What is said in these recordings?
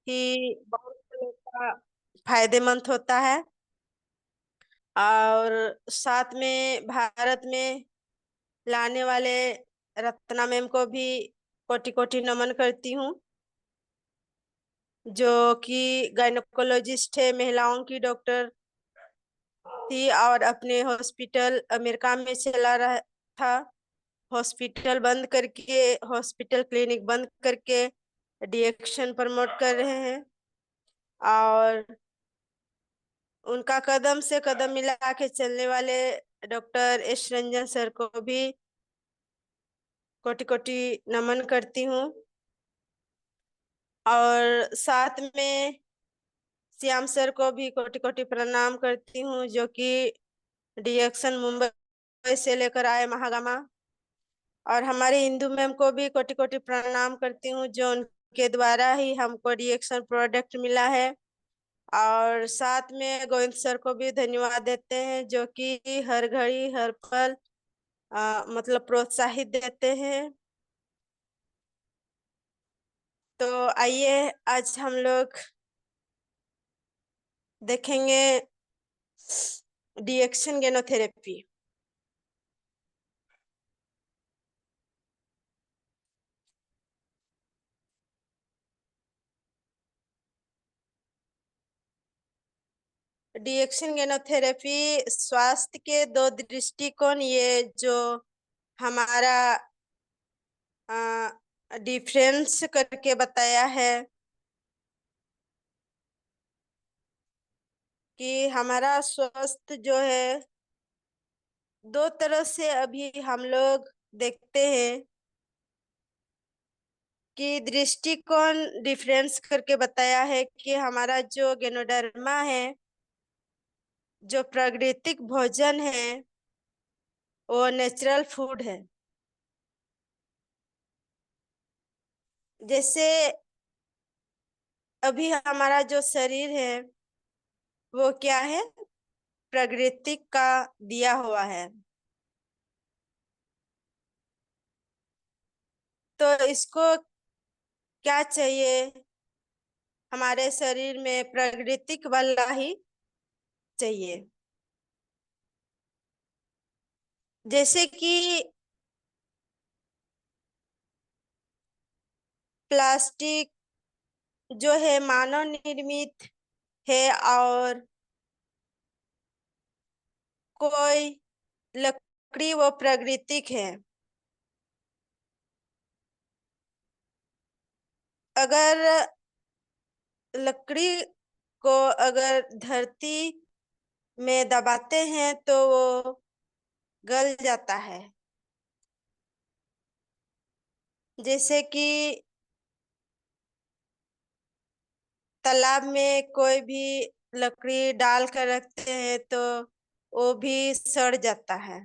ही बहुत तरह का फायदेमंद होता है। और साथ में भारत में लाने वाले रत्ना मैम को भी कोटि कोटि नमन करती हूँ, जो कि गायनोकोलॉजिस्ट है, महिलाओं की डॉक्टर थी और अपने हॉस्पिटल अमेरिका में चला रहा था। हॉस्पिटल बंद करके, हॉस्पिटल क्लिनिक बंद करके डीएक्शन प्रमोट कर रहे हैं। और उनका कदम से कदम मिला के चलने वाले डॉक्टर एस रंजन सर को भी कोटि कोटि नमन करती हूँ। और साथ में श्याम सर को भी कोटि कोटि प्रणाम करती हूँ, जो कि डीएक्शन मुंबई से लेकर आए महागामा। और हमारे इंदू मैम को भी कोटि कोटि प्रणाम करती हूँ, जो उनके द्वारा ही हमको डीएक्शन प्रोडक्ट मिला है। और साथ में गोविंद सर को भी धन्यवाद देते हैं, जो कि हर घड़ी हर पल मतलब प्रोत्साहित देते हैं। तो आइए आज हम लोग देखेंगे डीएक्शन गेनोथेरेपी। डीएक्शन गेनोथेरेपी स्वास्थ्य के दो दृष्टिकोण, ये जो हमारा डिफरेंस करके बताया है कि हमारा स्वास्थ्य जो है दो तरह से अभी हम लोग देखते हैं कि दृष्टिकोण डिफरेंस करके बताया है कि हमारा जो गेनोडर्मा है, जो प्राकृतिक भोजन है, वो नेचुरल फूड है। जैसे अभी हमारा जो शरीर है वो क्या है, प्राकृतिक का दिया हुआ है। तो इसको क्या चाहिए, हमारे शरीर में प्राकृतिक वाला ही चाहिए। जैसे कि प्लास्टिक जो है मानव निर्मित है, और कोई लकड़ी वो प्राकृतिक है। अगर लकड़ी को अगर धरती में दबाते हैं तो वो गल जाता है। जैसे कि तालाब में कोई भी लकड़ी डाल कर रखते हैं तो वो भी सड़ जाता है।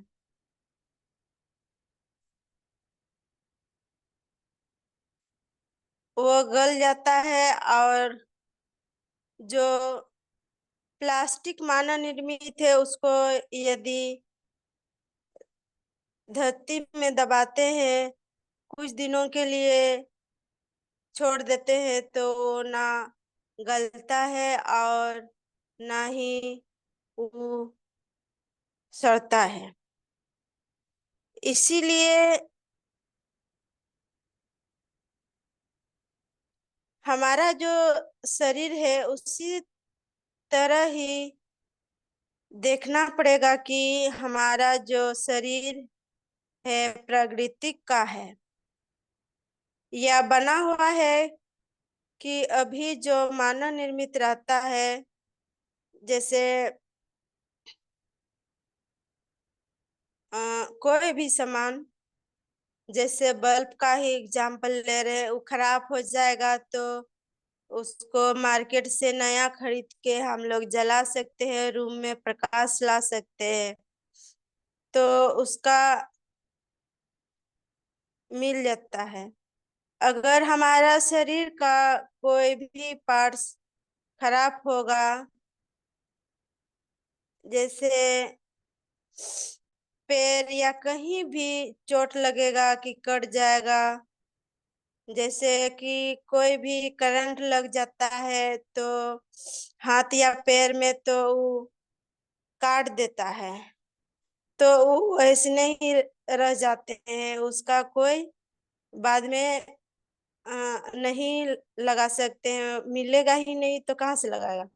वो गल जाता है। और जो प्लास्टिक मानव निर्मित है उसको यदि धरती में दबाते हैं, कुछ दिनों के लिए छोड़ देते हैं, तो वो ना गलता है और ना ही वो सड़ता है। इसीलिए हमारा जो शरीर है उसी तरह ही देखना पड़ेगा कि हमारा जो शरीर है प्राकृतिक का है या बना हुआ है, कि अभी जो मानव निर्मित रहता है। जैसे कोई भी सामान, जैसे बल्ब का ही एग्जांपल ले रहे हैं, वो खराब हो जाएगा तो उसको मार्केट से नया खरीद के हम लोग जला सकते हैं, रूम में प्रकाश ला सकते हैं, तो उसका मिल जाता है। अगर हमारा शरीर का कोई भी पार्ट्स खराब होगा, जैसे पैर या कहीं भी चोट लगेगा कि कट जाएगा, जैसे कि कोई भी करंट लग जाता है तो हाथ या पैर में तो वो काट देता है, तो वो ऐसे नहीं रह जाते हैं, उसका कोई बाद में नहीं लगा सकते हैं, मिलेगा ही नहीं तो कहाँ से लगाएगा।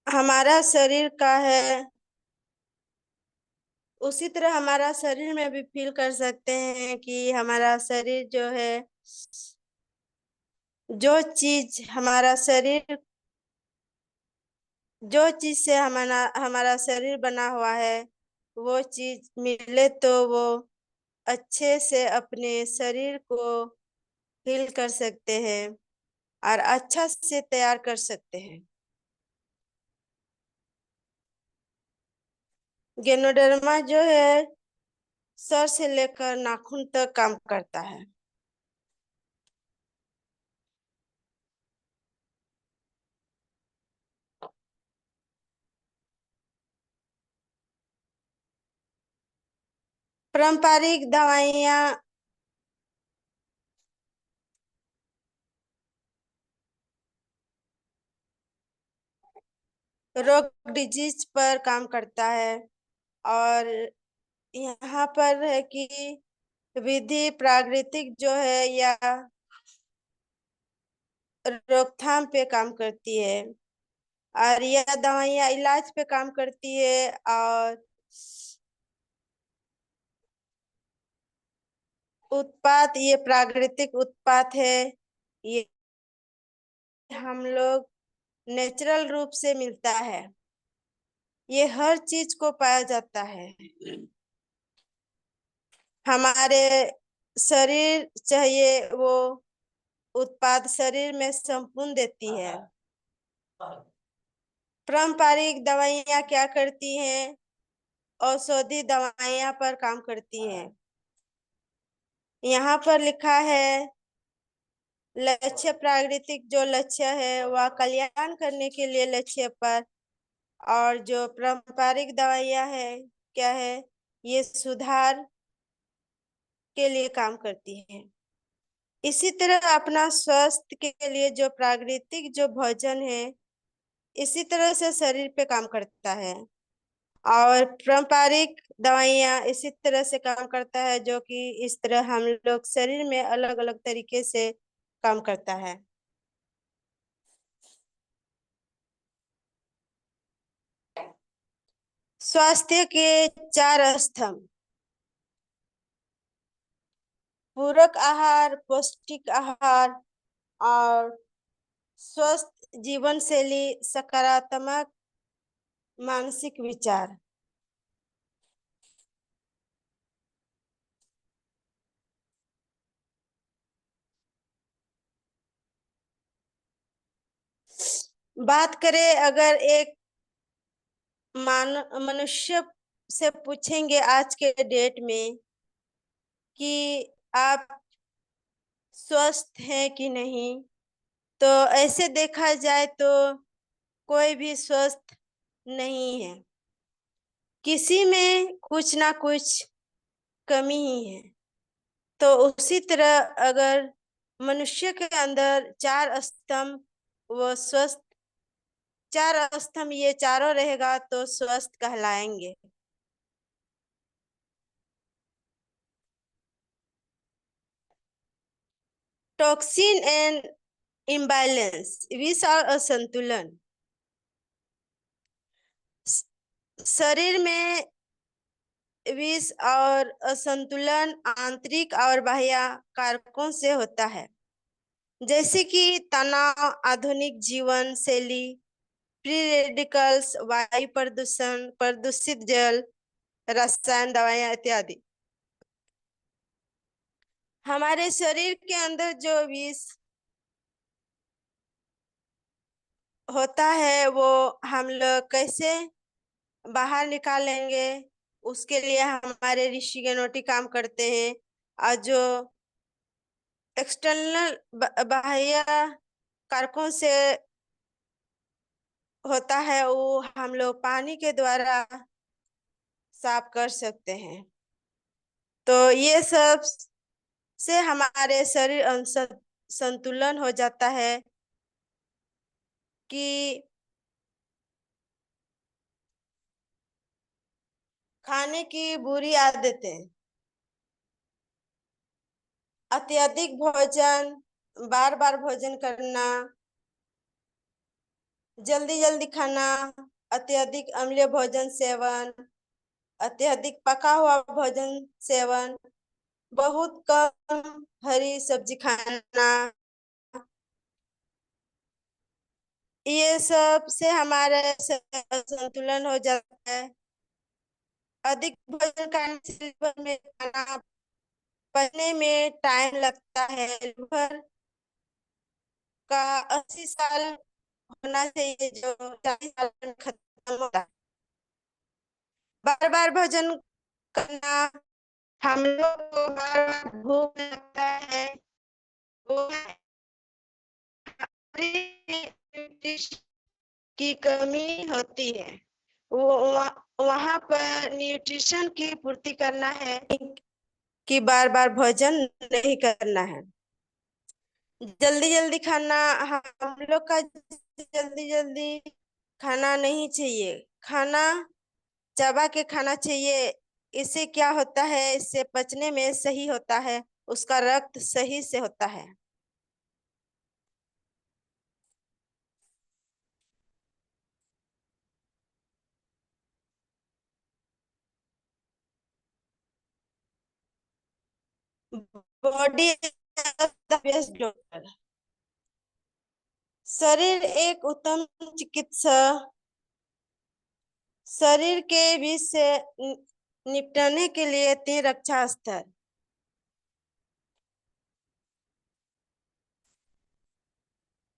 हमारा शरीर का है, उसी तरह हमारा शरीर में भी फील कर सकते हैं कि हमारा शरीर जो है, जो चीज हमारा शरीर, जो चीज से हमारा हमारा शरीर बना हुआ है, वो चीज मिले तो वो अच्छे से अपने शरीर को हील कर सकते हैं और अच्छा से तैयार कर सकते हैं। गेनोडर्मा जो है सर से लेकर नाखून तक काम करता है। पारंपरिक दवाइयाँ रोग डिजीज पर काम करता है, और यहाँ पर है कि विधि प्राकृतिक जो है या रोकथाम पे काम करती है, और यह दवाइयाँ इलाज पे काम करती है। और उत्पाद ये प्राकृतिक उत्पाद है, ये हम लोग नेचुरल रूप से मिलता है, ये हर चीज को पाया जाता है। हमारे शरीर चाहिए वो उत्पाद शरीर में संपूर्ण देती है। पारंपरिक दवाइयाँ क्या करती हैं? औषधि दवाइयाँ पर काम करती हैं। यहाँ पर लिखा है लक्ष्य प्राकृतिक, जो लक्ष्य है वह कल्याण करने के लिए लक्ष्य पर, और जो पारंपरिक दवाइयाँ है क्या है, ये सुधार के लिए काम करती है। इसी तरह अपना स्वास्थ्य के लिए जो प्राकृतिक जो भोजन है इसी तरह से शरीर पे काम करता है, और पारंपरिक दवाइयाँ इसी तरह से काम करता है, जो कि इस तरह हम लोग शरीर में अलग अलग तरीके से काम करता है। स्वास्थ्य के चार स्तंभ: पूरक आहार, पौष्टिक आहार, और स्वस्थ जीवन शैली, सकारात्मक मानसिक विचार। बात करें अगर एक मान मनुष्य से पूछेंगे आज के डेट में कि आप स्वस्थ हैं कि नहीं, तो ऐसे देखा जाए तो कोई भी स्वस्थ नहीं है, किसी में कुछ ना कुछ कमी ही है। तो उसी तरह अगर मनुष्य के अंदर चार स्तंभ, वो स्वस्थ, चार स्तंभ ये चारों रहेगा तो स्वस्थ कहलाएंगे। टॉक्सिन एंड इम्बैलेंस, विष और असंतुलन। शरीर में विष और असंतुलन आंतरिक और बाह्य कारकों से होता है, जैसे कि तनाव, आधुनिक जीवन शैली, फ्री रेडिकल्स, वायु प्रदूषण, प्रदूषित जल, रसायन, दवाइयाँ इत्यादि। हमारे शरीर के अंदर जो विष होता है वो हम लोग कैसे बाहर निकालेंगे, उसके लिए हमारे ऋषि गणोटी काम करते हैं। और जो एक्सटर्नल बाह्य कारकों से होता है वो हम लोग पानी के द्वारा साफ कर सकते हैं। तो ये सब से हमारे शरीर संतुलन हो जाता है कि खाने की बुरी आदतें, अत्यधिक भोजन, बार बार भोजन करना, जल्दी जल्दी खाना, अत्यधिक अम्लीय भोजन सेवन, अत्यधिक पका हुआ भोजन सेवन, बहुत कम हरी सब्जी खाना, ये सब से हमारा संतुलन हो जाता है। अधिक भोजन करने से लिवर में खाना पचने में टाइम लगता है। लिवर का 80 साल होना चाहिए, जो 40 साल में खत्म होता है। बार बार भोजन करना, हम लोग को बार बार भूख लगता है, वो की कमी होती है। वो वहां पर न्यूट्रिशन की पूर्ति करना है कि बार बार भोजन नहीं करना है। जल्दी जल्दी खाना, हम लोग का जल्दी जल्दी खाना नहीं चाहिए। खाना चबा के खाना चाहिए। इससे क्या होता है, इससे पचने में सही होता है, उसका रक्त सही से होता है। बॉडी डॉक्टर, शरीर एक उत्तम चिकित्सा, शरीर के विष से निपटने के लिए 3 रक्षा स्तर।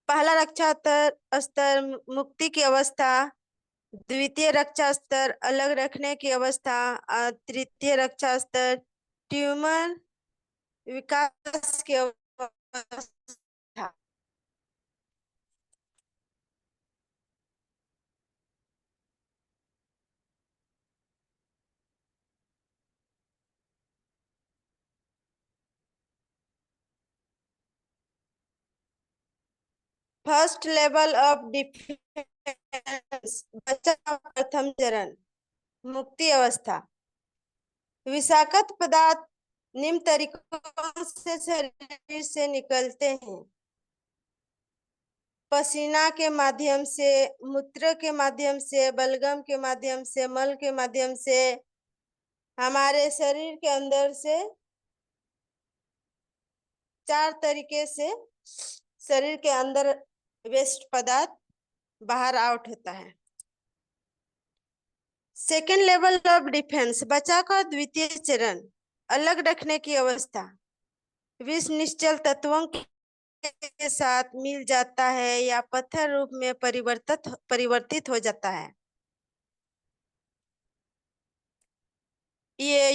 पहला रक्षा स्तर स्तर मुक्ति की अवस्था, द्वितीय रक्षा स्तर अलग रखने की अवस्था, और तृतीय रक्षा स्तर ट्यूमर विकास की अवस्था। फर्स्ट लेवल ऑफ डिफेंस, बचाव प्रथम चरण, मुक्ति अवस्था। विषाक्त पदार्थ निम्न तरीकों से शरीर से निकलते हैं: पसीना के माध्यम से, मूत्र के माध्यम से, बलगम के माध्यम से, मल के माध्यम से, हमारे शरीर के अंदर से। 4 तरीके से शरीर के अंदर वेस्ट पदार्थ बाहर आउट होता है। सेकेंड लेवल ऑफ डिफेंस, बचाव का द्वितीय चरण, अलग रखने की अवस्था। विष निश्चल तत्वों के साथ मिल जाता है या पत्थर रूप में परिवर्तित हो जाता है। ये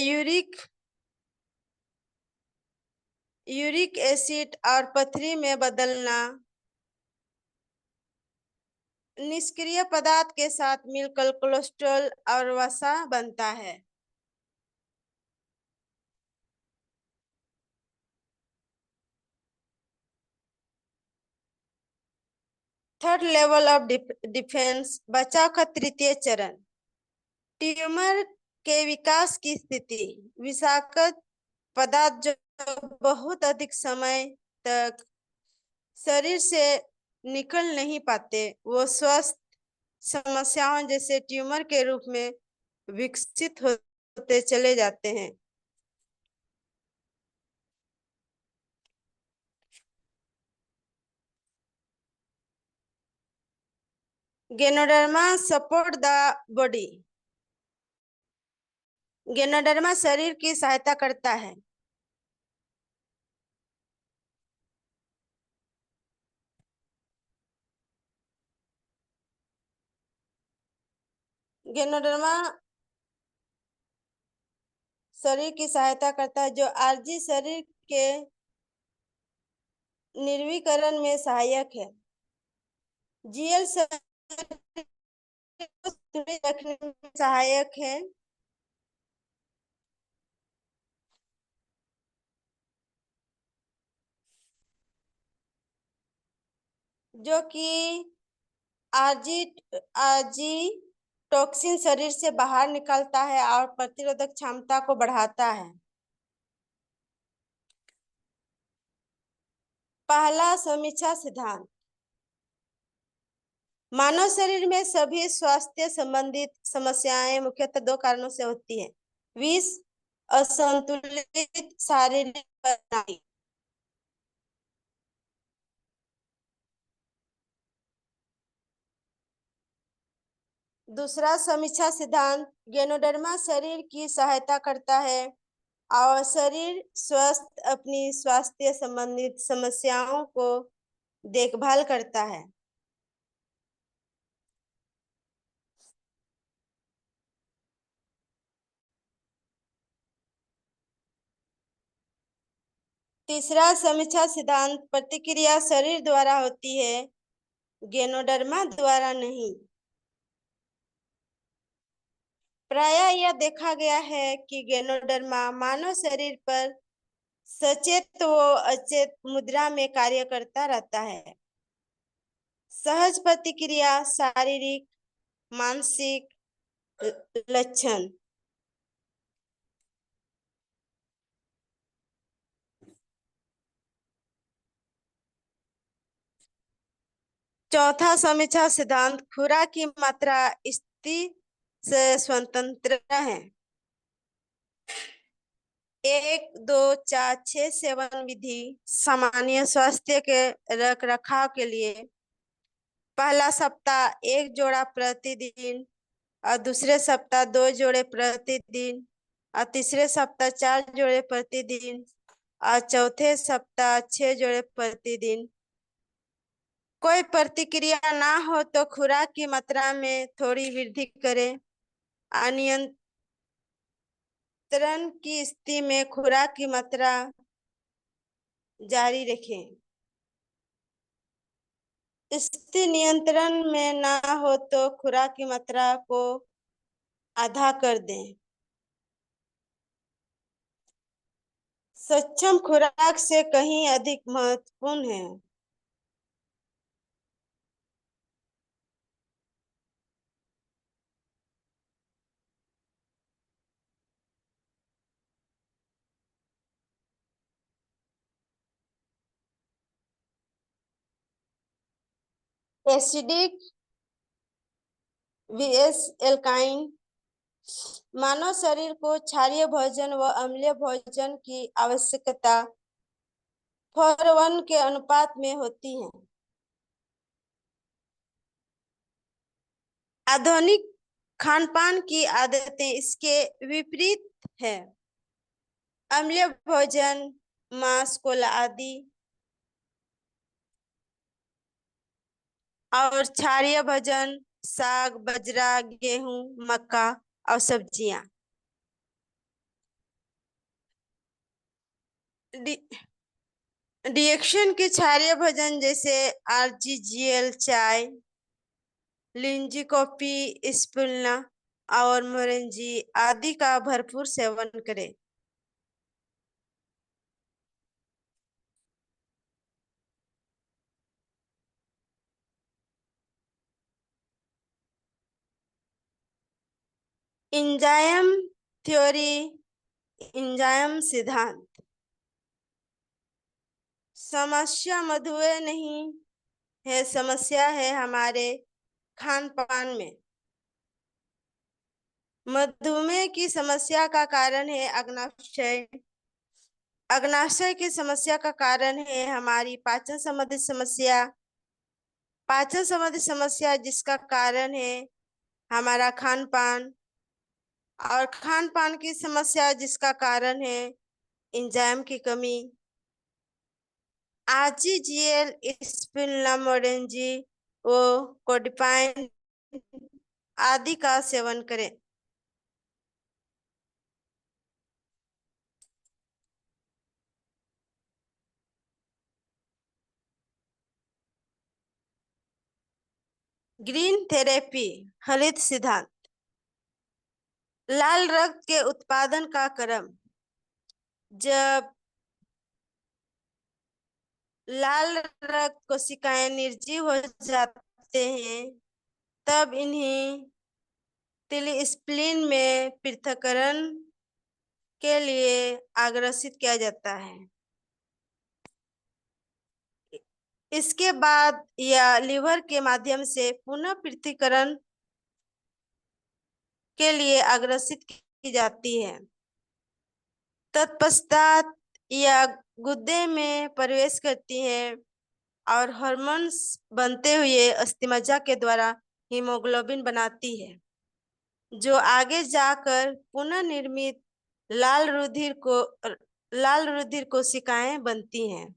यूरिक एसिड और पथरी में बदलना, निष्क्रिय पदार्थ के साथ मिलकर कोलेस्ट्रॉल और वसा बनता है। थर्ड लेवल ऑफ डिफेंस, बचाव का तृतीय चरण, ट्यूमर के विकास की स्थिति। विषाक्त पदार्थ जो बहुत अधिक समय तक शरीर से निकल नहीं पाते, वो स्वस्थ समस्याओं जैसे ट्यूमर के रूप में विकसित होते चले जाते हैं। Ganoderma support the body, ganoderma शरीर की सहायता करता है। गैनोडर्मा शरीर की सहायता करता है, जो आरजी शरीर के निर्वीकरण में सहायक है। जीएल शरीर को संतुलित रखने में सहायक है। जो कि आजी आजी टॉक्सिन शरीर से बाहर निकलता है और प्रतिरोधक क्षमता को बढ़ाता है। पहला समीक्षा सिद्धांत। मानव शरीर में सभी स्वास्थ्य संबंधित समस्याएं मुख्यतः दो कारणों से होती हैं। विष, असंतुलित शारीरिक प्रणाली। दूसरा समीक्षा सिद्धांत। गैनोडर्मा शरीर की सहायता करता है और शरीर स्वस्थ अपनी स्वास्थ्य संबंधित समस्याओं को देखभाल करता है। तीसरा समीक्षा सिद्धांत। प्रतिक्रिया शरीर द्वारा होती है, गैनोडर्मा द्वारा नहीं। प्रायः यह देखा गया है कि गैनोडर्मा मानव शरीर पर सचेत व अचेत मुद्रा में कार्य करता रहता है। सहज प्रतिक्रिया, शारीरिक, मानसिक लक्षण। चौथा समीक्षा सिद्धांत। खुराक की मात्रा स्थिति से स्वतंत्र है। 1, 2, 4, 6 सेवन विधि सामान्य स्वास्थ्य के रख रखाव के लिए। पहला सप्ताह 1 जोड़ा प्रतिदिन और दूसरे सप्ताह 2 जोड़े प्रतिदिन और तीसरे सप्ताह 4 जोड़े प्रतिदिन और चौथे सप्ताह 6 जोड़े प्रतिदिन। कोई प्रतिक्रिया ना हो तो खुराक की मात्रा में थोड़ी वृद्धि करें। अनियंत्रण की स्थिति में खुराक की मात्रा जारी रखें। स्थिति नियंत्रण में ना हो तो खुराक की मात्रा को आधा कर दें। सक्षम खुराक से कहीं अधिक महत्वपूर्ण है। Acidic vs alkyne. मानव शरीर को क्षारीय भोजन व अम्लीय भोजन की आवश्यकता 4:1 के अनुपात में होती है। आधुनिक खानपान की आदतें इसके विपरीत है। अम्लीय भोजन, मांस, कोला आदि और क्षारीय भोजन, साग, बाजरा, गेहूं, मक्का और सब्जियां। डिएक्शन के क्षारीय भोजन जैसे आरजीजीएल, चाय, लिंजी कॉफी, स्पिरुलिना और मोरिंजी आदि का भरपूर सेवन करें। एंजाइम थ्योरी, एंजाइम सिद्धांत। समस्या मधुमेह नहीं है, समस्या है हमारे खान पान में। मधुमेह की समस्या का कारण है अग्नाशय। अग्नाशय की समस्या का कारण है हमारी पाचन संबंधी समस्या। पाचन संबंधी समस्या जिसका कारण है हमारा खान पान, और खान पान की समस्या जिसका कारण है एंजाइम की कमी। आरजीजीएल, स्पिरुलिना, मोरिंजी व कोडिपाइन आदि का सेवन करें। ग्रीन थेरेपी, हरित सिद्धांत। लाल रक्त के उत्पादन का क्रम। जब लाल रक्त कोशिकाएं निर्जीव हो जाते हैं, तब इन्हें तिलिस्प्लीन में पृथक्करण के लिए अग्रेषित किया जाता है। इसके बाद यह लीवर के माध्यम से पुनः पृथक्करण के लिए अग्रेषित की जाती है। तत्पश्चात यह गुर्दे में प्रवेश करती है और हार्मोन्स बनते हुए अस्थिमज्जा के द्वारा हीमोग्लोबिन बनाती है, जो आगे जाकर पुनः निर्मित लाल रुधिर कोशिकाएं बनती हैं।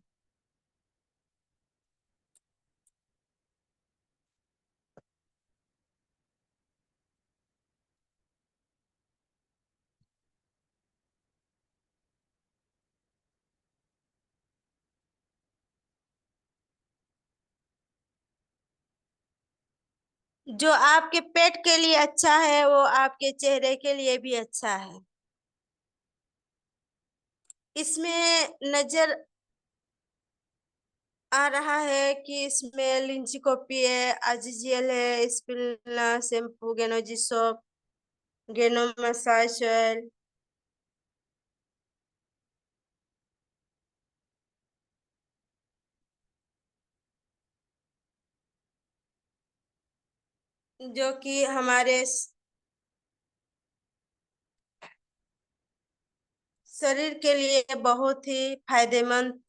जो आपके पेट के लिए अच्छा है वो आपके चेहरे के लिए भी अच्छा है। इसमें नजर आ रहा है कि इसमें लिंचिकोपी है, आजीजीएल है, spirulina shampoo, गेनोजी soap, गेनो massage oil, जो कि हमारे शरीर के लिए बहुत ही फायदेमंद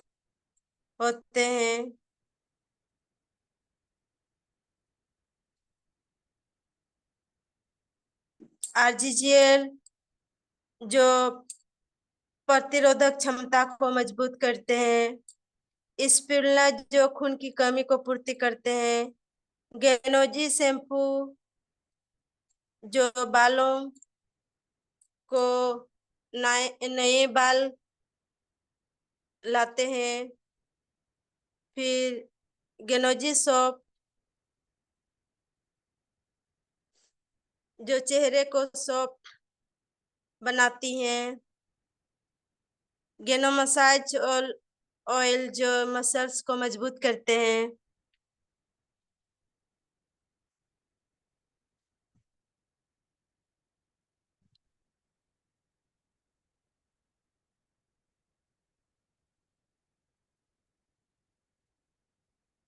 होते हैं। आरजीजीएल जो प्रतिरोधक क्षमता को मजबूत करते हैं, स्पिरुलिना जो खून की कमी को पूर्ति करते हैं, गेनोजी शैम्पू जो बालों को नए नए बाल लाते हैं, फिर गेनोजी सोप जो चेहरे को सॉफ्ट बनाती हैं, गेनो मसाज ऑयल जो मसल्स को मजबूत करते हैं।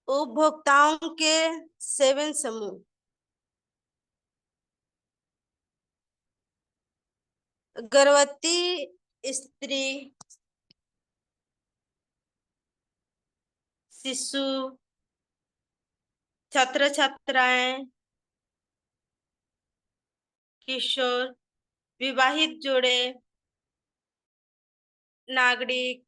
उपभोक्ताओं के सेवन समूह: गर्भवती स्त्री, शिशु, छात्र छात्राएं, किशोर, विवाहित जोड़े, नागरिक,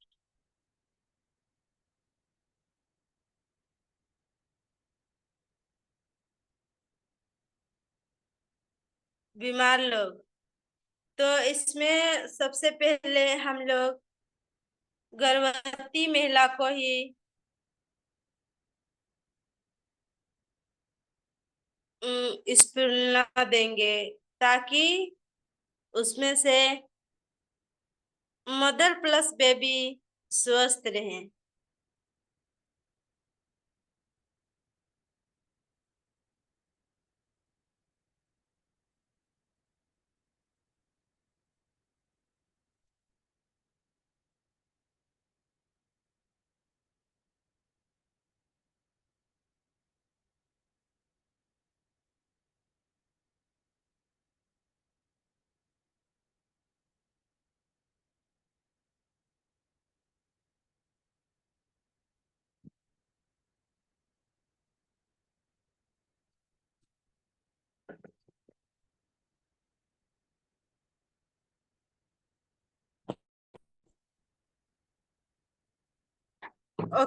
बीमार लोग। तो इसमें सबसे पहले हम लोग गर्भवती महिला को ही स्पिरुलिना देंगे, ताकि उसमें से मदर प्लस बेबी स्वस्थ रहें। ओके।